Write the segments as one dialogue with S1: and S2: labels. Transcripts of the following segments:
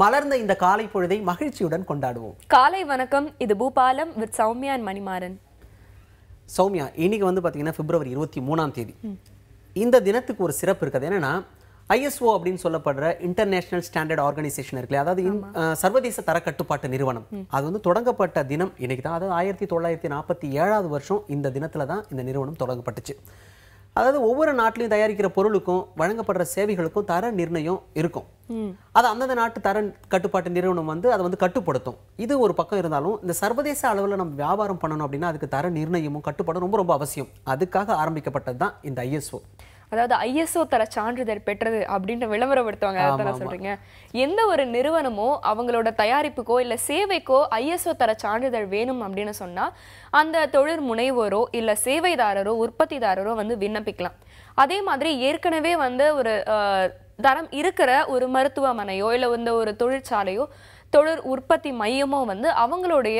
S1: மலர்ந்த இந்த காலை பொழுதை மகிழ்ச்சியுடன் கொண்டாடுவோம்.
S2: காலை வணக்கம். இது பூபாலம் வித் சௌமியா அண்ட் மணிமாறன்.
S1: சௌமியா, இன்னைக்கு வந்து பார்த்தீங்கன்னா பிப்ரவரி 23ஆம் தேதி. இந்த தினத்துக்கு ஒரு சிறப்பு இருக்குது. என்னன்னா ISO அப்படின்னு சொல்லப்படுற இன்டர்நேஷனல் ஸ்டாண்டர்ட் ஆர்கனைசேஷன் இருக்குல்ல, அதாவது சர்வதேச தர கட்டுப்பாட்டு நிறுவனம். அது வந்து தொடங்கப்பட்ட தினம் இன்னைக்கு தான். அதாவது 1947ஆவது வருஷம் இந்த தினத்துல தான் இந்த நிறுவனம் தொடங்கப்பட்டுச்சு. அதாவது ஒவ்வொரு நாட்டிலையும் தயாரிக்கிற பொருளுக்கும் வழங்கப்படுற சேவைகளுக்கும் தர நிர்ணயம் இருக்கும். அது அந்தந்த நாட்டு தர கட்டுப்பாட்டு நிறுவனம் வந்து அதை வந்து கட்டுப்படுத்தும். இது ஒரு பக்கம் இருந்தாலும் இந்த சர்வதேச அளவில் நம்ம வியாபாரம் பண்ணணும் அப்படின்னா அதுக்கு தர நிர்ணயமும் கட்டுப்பாடும் ரொம்ப ரொம்ப அவசியம். அதுக்காக ஆரம்பிக்கப்பட்டது தான் இந்த ISO.
S2: அதாவது ISO தர சான்றிதழ் பெற்றது அப்படின்ற விளம்பரப்படுத்துவாங்க. அதான் சொல்றீங்க. எந்த ஒரு நிறுவனமோ அவங்களோட தயாரிப்புக்கோ இல்ல சேவைக்கோ ISO தர சான்றிதழ் வேணும் அப்படின்னு சொன்னா அந்த தொழில் முனைவோரோ இல்ல சேவைதாரரோ உற்பத்திதாரரோ வந்து விண்ணப்பிக்கலாம். அதே மாதிரி ஏற்கனவே வந்து ஒரு தரம் இருக்கிற ஒரு மருத்துவமனையோ இல்ல வந்து ஒரு தொழிற்சாலையோ தொழில் உற்பத்தி மையமோ வந்து அவங்களுடைய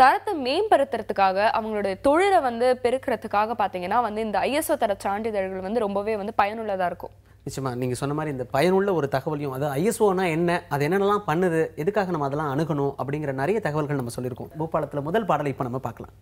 S2: தரத்தை மேம்படுத்துறதுக்காக அவங்களுடைய தொழிலை வந்து பெருக்கிறதுக்காக பார்த்தீங்கன்னா வந்து இந்த ISO தர சான்றிதழ்கள் வந்து ரொம்பவே வந்து பயனுள்ளதாக இருக்கும்.
S1: நிச்சயமா நீங்க சொன்ன மாதிரி இந்த பயனுள்ள ஒரு தகவலையும், அது ISOனா என்ன, அது என்னென்னலாம் பண்ணுது, எதுக்காக நம்ம அதெல்லாம் அணுகணும் அப்படிங்கிற நிறைய தகவல்கள் நம்ம சொல்லியிருக்கோம். பூபாலத்தில் முதல் பாடலை இப்போ நம்ம பார்க்கலாம்.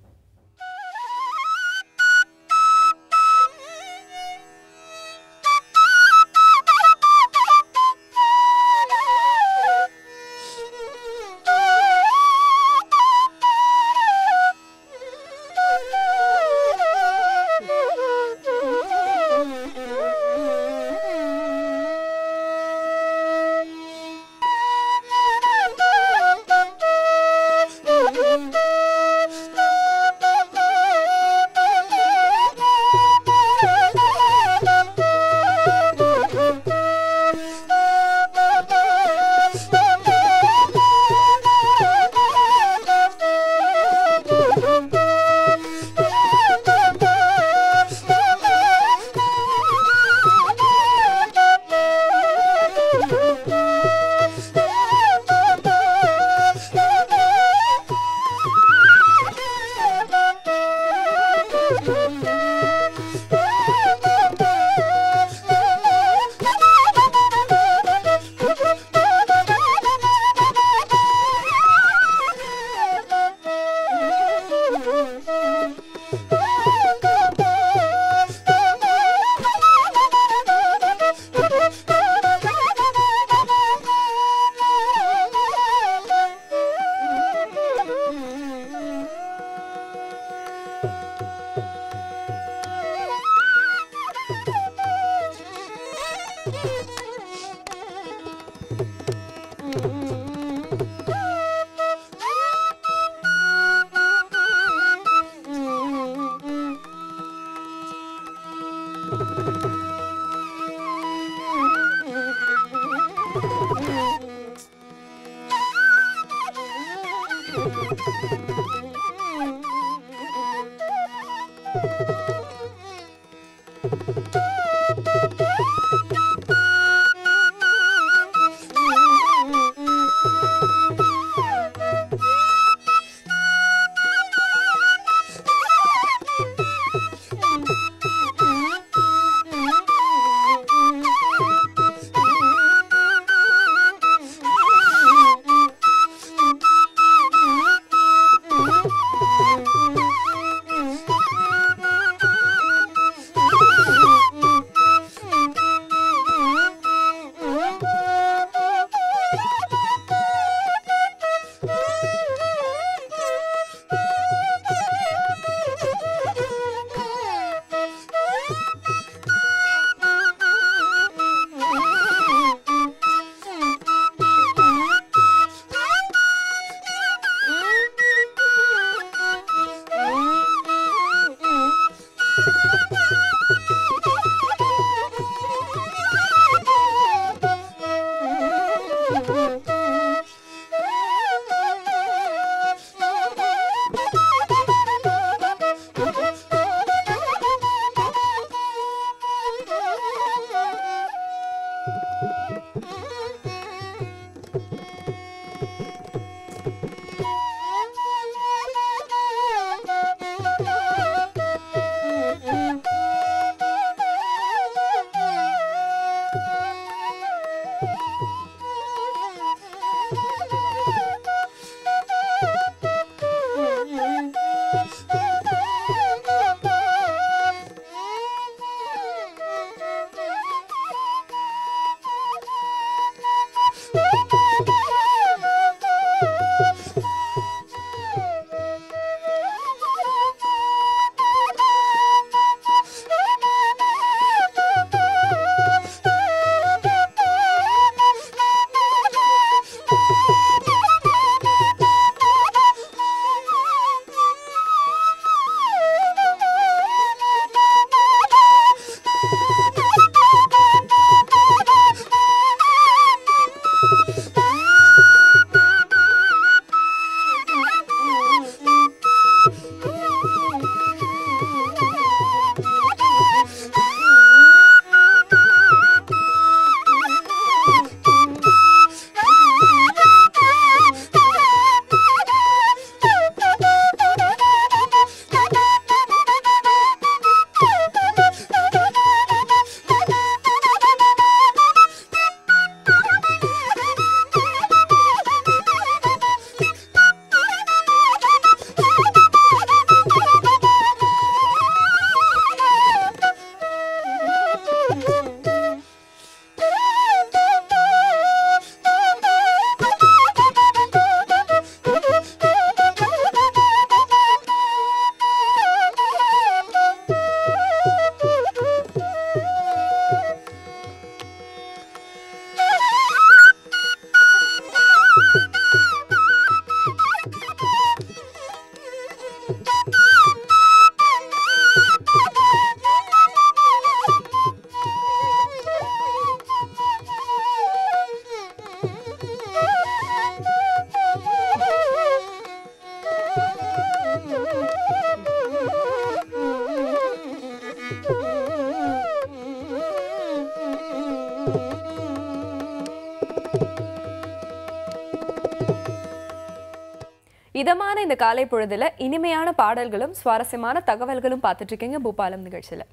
S2: இதமான இந்த காலை பொழுதுல இனிமையான பாடல்களும் சுவாரஸ்யமான தகவல்களும் பார்த்துட்டு இருக்கீங்க பூபாலம் நிகழ்ச்சியில.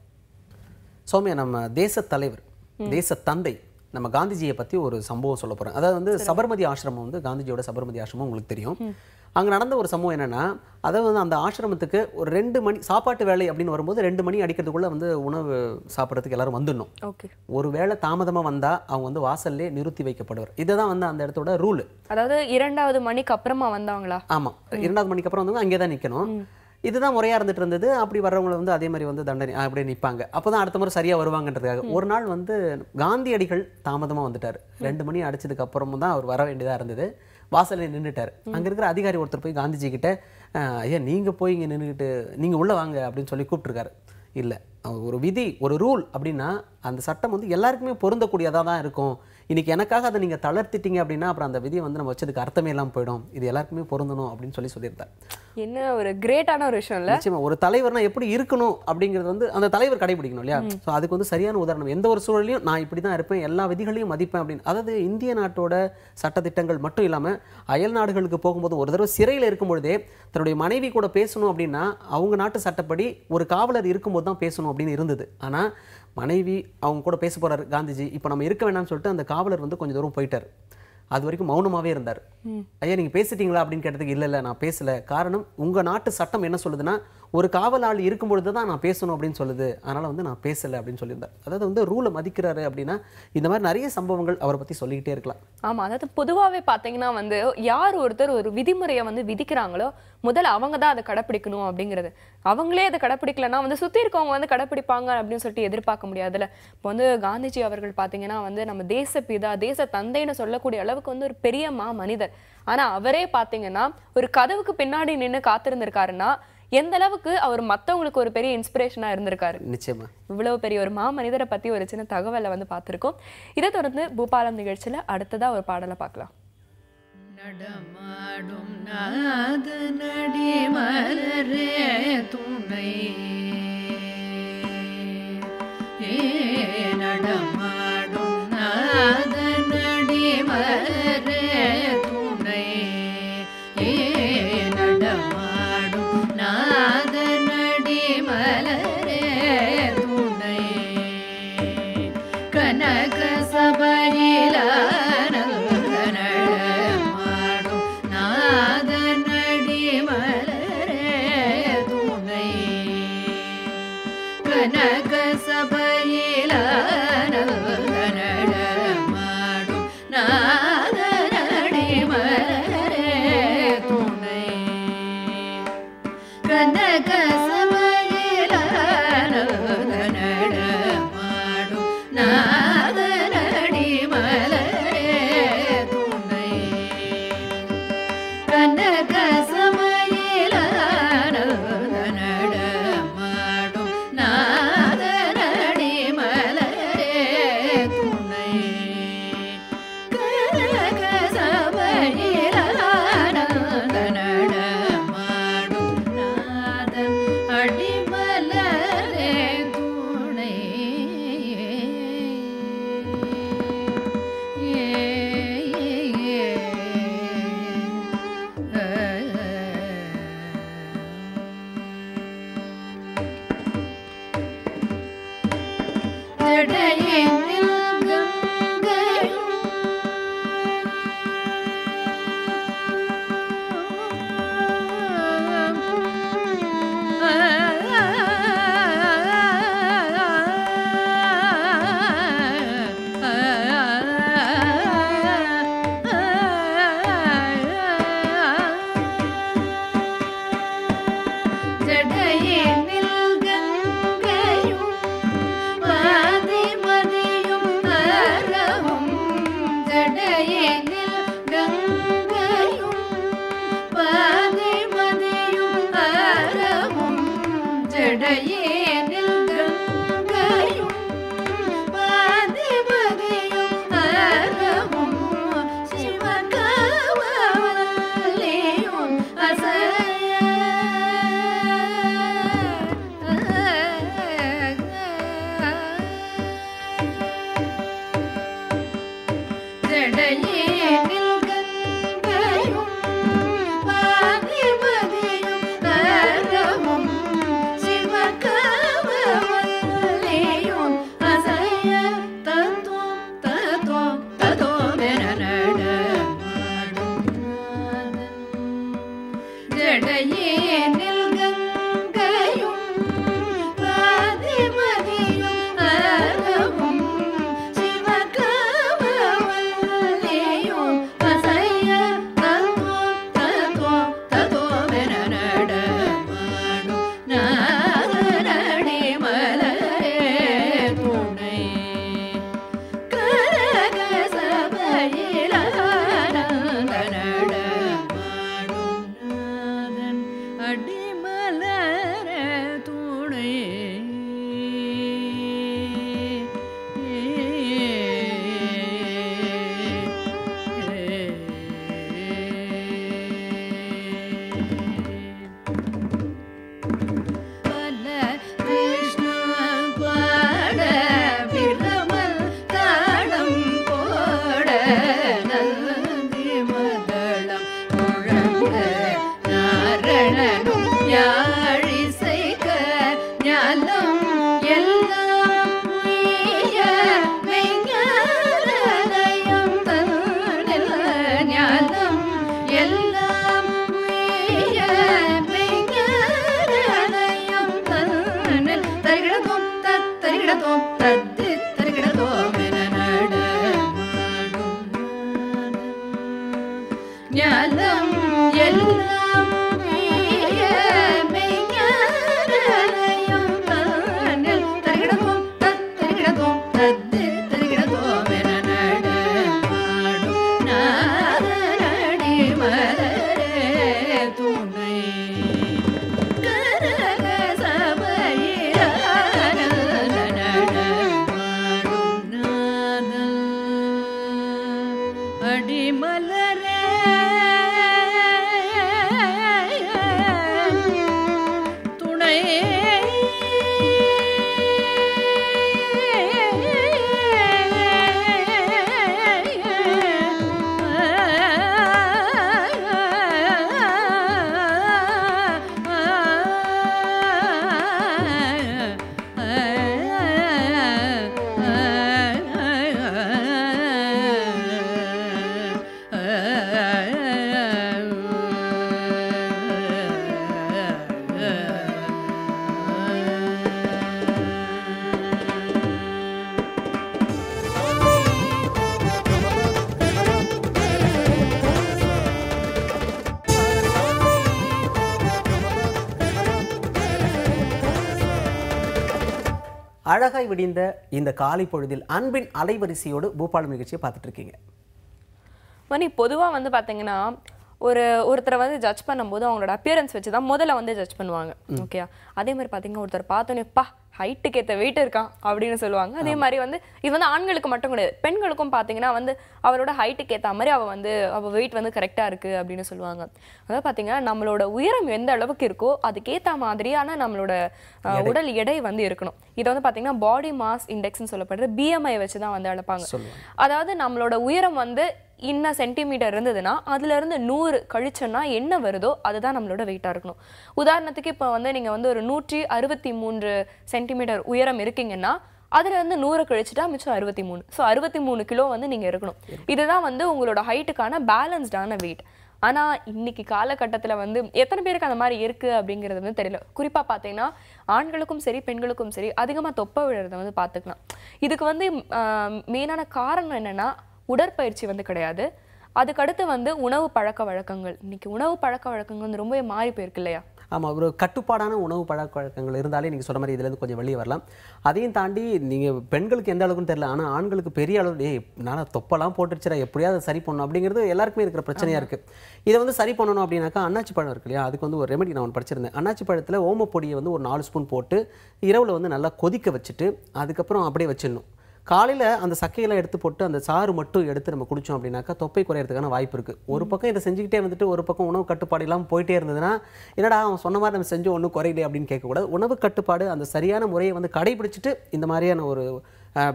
S1: சௌமியா, நம்ம தேச தலைவர், தேச தந்தை நம்ம காந்திஜியை பத்தி ஒரு சம்பவம் சொல்ல போறேன். அதாவது வந்து சபர்மதி ஆசிரமம், வந்து காந்திஜியோட சபர்மதி ஆசிரமம் உங்களுக்கு தெரியும். அங்க நடந்த ஒரு சம்பவம் என்னன்னா, அதாவது வந்து அந்த ஆசிரமத்துக்கு ஒரு 2 மணி சாப்பாட்டு வேலை அப்படின்னு வரும்போது 2 மணி அடிக்கிறதுக்குள்ள வந்து உணவு சாப்பிட்றதுக்கு எல்லாரும் வந்துடணும். ஒரு வேளை தாமதமா வந்தா அவங்க வந்து வாசல்லே நிறுத்தி வைக்கப்படுவார். இதுதான் வந்து அந்த இடத்தோட ரூல்.
S2: அதாவது 2வது மணிக்கு அப்புறமா வந்தாங்களா? ஆமா,
S1: 2வது மணிக்கு அப்புறம் வந்து அங்கே தான் நிக்கணும். இதுதான் முறையா இருந்துட்டு இருந்தது. அப்படி வர்றவங்களை வந்து அதே மாதிரி வந்து தண்டனை அப்படியே நிற்பாங்க. அப்போதான் அடுத்த முறை சரியா வருவாங்கன்றதுக்காக. ஒரு நாள் வந்து காந்தியடிகள் தாமதமா வந்துட்டார். 2 மணி அடிச்சதுக்கு அப்புறமும் தான் அவர் வர வேண்டியதா இருந்தது. வாசலில் நின்றுட்டார். அங்க இருக்கிற அதிகாரி ஒருத்தர் போய் காந்திஜி கிட்ட, ஐயா நீங்க போய் இங்க நின்றுக்கிட்டு நீங்க உள்ள வாங்க அப்படின்னு சொல்லி கூப்பிட்டுருக்காரு. இல்ல, ஒரு விதி, ஒரு ரூல் அப்படின்னா அந்த சட்டம் வந்து எல்லாருக்குமே பொருந்தக்கூடியதாக தான் இருக்கும். இன்னைக்கு எனக்காக அதை நீங்க தளர்த்திட்டீங்க அப்படின்னா அப்புறம் அந்த விதியை வந்து நம்ம வச்சதுக்கு அர்த்தமே இல்லாமல் போயிடும். இது எல்லாருக்குமே பொருந்தணும் அப்படின்னு சொல்லியிருந்தார்.
S2: என்ன ஒரு கிரேட்டான ஒரு விஷயம் இல்ல?
S1: நிச்சயமா, ஒரு தலைவர்னா எப்படி இருக்கணும் அப்படிங்கிறது வந்து அந்த தலைவர் கடைபிடிக்கணும் இல்லையா? ஸோ அதுக்கு வந்து சரியான உதாரணம். எந்த ஒரு சூழலையும் நான் இப்படி தான் இருப்பேன், எல்லா விதிகளையும் மதிப்பேன் அப்படின்னு. அதாவது இந்திய நாட்டோட சட்டத்திட்டங்கள் மட்டும் இல்லாமல் அயல் நாடுகளுக்கு போகும்போது, ஒரு தடவை சிறையில் இருக்கும்பொழுதே தன்னுடைய மனைவி கூட பேசணும் அப்படின்னா அவங்க நாட்டு சட்டப்படி ஒரு காவலர் இருக்கும்போது தான் பேசணும் அப்படின்னு இருந்தது. ஆனால் மனைவி அவங்க கூட பேச போறாரு காந்திஜி, இப்போ நம்ம இருக்க வேண்டாம்னு சொல்லிட்டு அந்த காவலர் வந்து கொஞ்சம் தூரம் போயிட்டார். அது வரைக்கும் மௌனமாவே இருந்தார். ஐயா நீங்க பேசிட்டீங்களா அப்படின்னு கேட்டதுக்கு இல்ல நான் பேசல. காரணம், உங்க நாட்டு சட்டம் என்ன சொல்லுதுன்னா ஒரு காவல் ஆள் இருக்கும்பொழுது தான் நான் பேசணும் அப்படின்னு சொல்லுது. அதனால வந்து நான் பேசல அப்படின்னு சொல்லியிருந்தார். அதாவது வந்து ரூலை மதிக்கிறாரு அப்படின்னா இந்த மாதிரி நிறைய சம்பவங்கள் அவரை பத்தி சொல்லிக்கிட்டே இருக்கலாம்.
S2: ஆமா, அதாவது பொதுவாகவே பார்த்தீங்கன்னா வந்து யார் ஒருத்தர் ஒரு விதிமுறையை வந்து விதிக்கிறாங்களோ முதல்ல அவங்க தான் அதை கடைப்பிடிக்கணும் அப்படிங்கிறது. அவங்களே அதை கடைப்பிடிக்கலன்னா வந்து சுற்றி இருக்கவங்க வந்து கடைப்பிடிப்பாங்க அப்படின்னு சொல்லிட்டு எதிர்பார்க்க முடியாதுல்ல. இப்போ வந்து காந்திஜி அவர்கள் பார்த்தீங்கன்னா வந்து நம்ம தேச பிதா, தேச தந்தைன்னு சொல்லக்கூடிய அளவுக்கு வந்து ஒரு பெரிய மனிதர். ஆனா அவரே பார்த்தீங்கன்னா ஒரு கதவுக்கு பின்னாடி நின்று காத்திருந்திருக்காருன்னா எந்த அளவுக்கு அவர் மற்றவங்களுக்கு ஒரு பெரிய இன்ஸ்பிரேஷனா இருந்திருக்காரு.
S1: நிச்சயமா
S2: இவ்வளவு பெரிய ஒரு மனிதரை பத்தி ஒரு சின்ன தகவலை வந்து பார்த்திருக்கோம். இதை தொடர்ந்து பூபாலம் நிகழ்ச்சியில அடுத்ததா ஒரு பாடலை பார்க்கலாம்.
S3: நடமாடும் நாதனடி மலரே துணை, நடமாடும் நாதனடி மலரே துணை, நடமாடும் நாதனடி மலரே துணை, கனக சபையில கனக சபையில நடமாடும் நாதனடி மலரே துணை, கனக சபையில நடமாடும் நாதனடி மலரே துணை, கனக சபையில நடமாடும் நாதனடி மலரே
S1: அழகாய் விடிந்த இந்த காலை பொழுதில் அன்பின் அலைவரிசையோடு பூபாலம் நிகழ்ச்சியை பார்த்துட்டு இருக்கீங்க.
S2: மணி பொதுவாக வந்து பார்த்தீங்கன்னா ஒருத்தரை வந்து ஜட்ஜ் பண்ணும்போது அவங்களோட அப்பியரன்ஸ் வச்சு தான் முதல்ல வந்து ஜட்ஜ் பண்ணுவாங்க. ஓகே, அதே மாதிரி பார்த்தீங்கன்னா ஒருத்தர் பார்த்தோன்னே பா ஹைட்டுக்கு ஏற்ற வெயிட் இருக்கான் அப்படின்னு சொல்லுவாங்க. அதே மாதிரி வந்து இது வந்து ஆண்களுக்கு மட்டும் கிடையாது, பெண்களுக்கும் பார்த்தீங்கன்னா வந்து அவரோட ஹைட்டுக்கு ஏற்ற மாதிரி அவள் வெயிட் வந்து கரெக்டாக இருக்குது அப்படின்னு சொல்லுவாங்க. அதாவது பார்த்தீங்கன்னா நம்மளோட உயரம் எந்த அளவுக்கு இருக்கோ அதுக்கேற்ற மாதிரியான நம்மளோட உடல் எடை வந்து இருக்கணும். இதை வந்து பார்த்தீங்கன்னா பாடி மாஸ் இண்டெக்ஸ்ன்னு சொல்லப்படுற BMI வச்சு தான் வந்து அளப்பாங்க. அதாவது நம்மளோட உயரம் வந்து இன்ன சென்டிமீட்டர் இருந்ததுன்னா அதுல இருந்து 100 கழிச்சோன்னா என்ன வருதோ அதுதான் நம்மளோட வெயிட்டா இருக்கணும். உதாரணத்துக்கு இப்போ வந்து நீங்க வந்து ஒரு 163 சென்டிமீட்டர் உயரம் இருக்கீங்கன்னா அதுல இருந்து 100 கழிச்சுட்டா மிச்சம் 63. ஸோ 63 கிலோ வந்து நீங்க இருக்கணும். இதுதான் வந்து உங்களோட ஹைட்டுக்கான பேலன்ஸ்டான வெயிட். ஆனா இன்னைக்கு காலகட்டத்துல வந்து எத்தனை பேருக்கு அந்த மாதிரி இருக்கு அப்படிங்கிறது வந்து தெரியல. குறிப்பா பார்த்தீங்கன்னா ஆண்களுக்கும் சரி பெண்களுக்கும் சரி அதிகமா தொப்பை விழுறத வந்து பார்த்துக்கலாம். இதுக்கு வந்து மெயினான காரணம் என்னன்னா உடற்பயிற்சி வந்து கிடையாது. அதுக்கடுத்து வந்து உணவு பழக்க வழக்கங்கள். இன்னைக்கு உணவு பழக்க வழக்கங்கள் வந்து ரொம்ப மாறி போயிருக்கு இல்லையா?
S1: ஆமாம், ஒரு கட்டுப்பாடான உணவு பழக்க வழக்கங்கள் இருந்தாலே நீங்கள் சொன்ன மாதிரி இதுலேருந்து கொஞ்சம் வெளியே வரலாம். அதையும் தாண்டி நீங்கள் பெண்களுக்கு எந்த அளவுக்குன்னு தெரியல, ஆனால் ஆண்களுக்கு பெரிய அளவு நான் தொப்பெல்லாம் போட்டுருச்சுடா எப்படியாவது சரி பண்ணணும் அப்படிங்கிறது எல்லாருக்குமே இருக்கிற பிரச்சனையாக இருக்குது. இதை வந்து சரி பண்ணணும் அப்படின்னாக்கா அன்னாச்சி பழம் இருக்கு இல்லையா, அதுக்கு வந்து ஒரு ரெமெடி நான் ஒன்று படிச்சிருந்தேன். அன்னாச்சி பழத்தில் ஓமப்பொடியை வந்து ஒரு 4 ஸ்பூன் போட்டு இரவில் வந்து நல்லா கொதிக்க வச்சுட்டு அதுக்கப்புறம் அப்படியே வச்சிடணும். காலையில் அந்த சக்கையெல்லாம் எடுத்து போட்டு அந்த சாறு மட்டும் எடுத்து நம்ம குடித்தோம் அப்படின்னாக்கா தொப்பை குறையிறதுக்கான வாய்ப்பு இருக்குது. ஒரு பக்கம் இதை செஞ்சுக்கிட்டே வந்துட்டு ஒரு பக்கம் உணவு கட்டுப்பாடு இல்லாமல் போயிட்டே இருந்ததுன்னா என்னடா அவன் சொன்ன மாதிரி நம்ம செஞ்சு ஒன்றும் குறையிலே அப்படின்னு கேட்கக்கூடாது. உணவு கட்டுப்பாடு அந்த சரியான முறையை வந்து கடைபிடிச்சிட்டு இந்த மாதிரியான ஒரு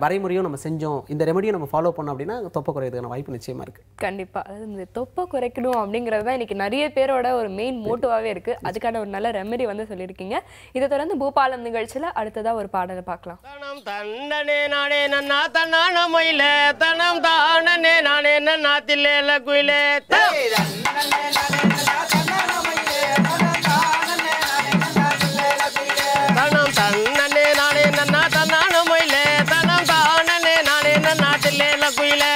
S1: வரைமுறையும் நம்ம செஞ்சோம், இந்த ரெமடியும் நம்ம ஃபாலோ பண்ணோம் அப்படின்னா தொப்பை குறையிறதுக்கான வாய்ப்பு நிச்சயமாக இருக்குது.
S2: கண்டிப்பா. அதாவது இந்த தொப்பை குறைக்கணும் அப்படிங்கிறது தான் இன்னைக்கு நிறைய பேரோட ஒரு மெயின் மோட்டிவாவே இருக்கு. அதுக்கான ஒரு நல்ல ரெமெடி வந்து சொல்லியிருக்கீங்க. இதை தொடர்ந்து பூபாலம் நிகழ்ச்சியில அடுத்ததா ஒரு பாடலை பார்க்கலாம்.
S4: தனம் தன்னனே நானே நன்னா தன்னான மயில தனம் தானனே நானே நன்னா தில்லேல குயிலே தனம் தன்னனே நானே நன்னா தன்னான மயில தனம் தானனே நானே நன்னா தில்லேல குயிலே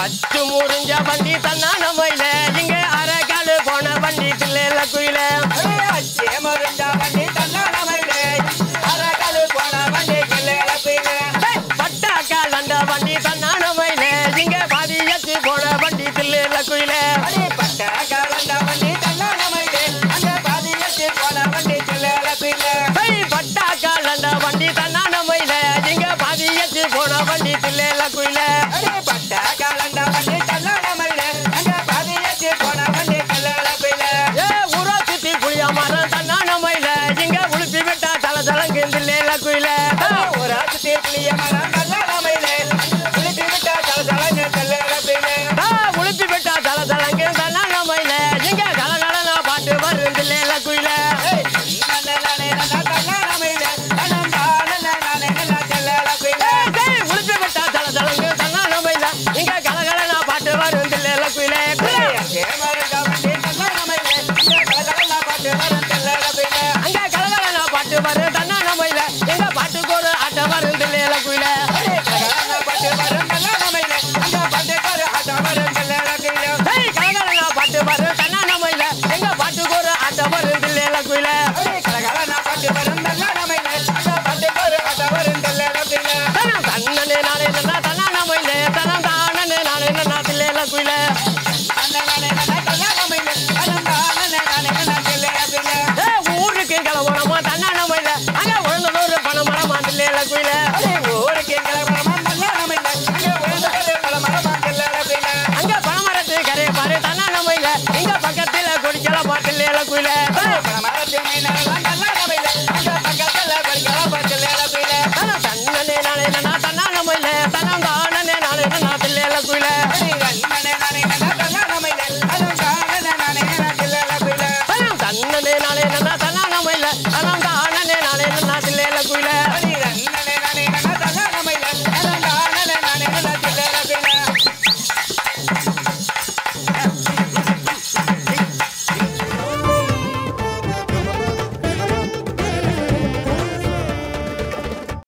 S4: அச்சு முறிஞ்ச வண்டி தன்னான மயில இங்க அரைக்காலு போன வண்டி தில்லேல குயில அச்சு முறிஞ்ச வண்டி தன்னான மயில அரைக்காலு போன வண்டி தில்லேல குயில பட்டாக்கால் அந்த வண்டி தன்னான மயில இங்க பாதியச்சு போன வண்டி தில்லேல குயில பட்டாக்கால் அந்த வண்டி தன்னான மயில அங்க பாதியச்சு போன வண்டி தில்லேல குயில பட்டாக்கால் அந்த வண்டி தன்னான மயில இங்க பாதியச்சு போன வண்டி தில்லேல குயில குயில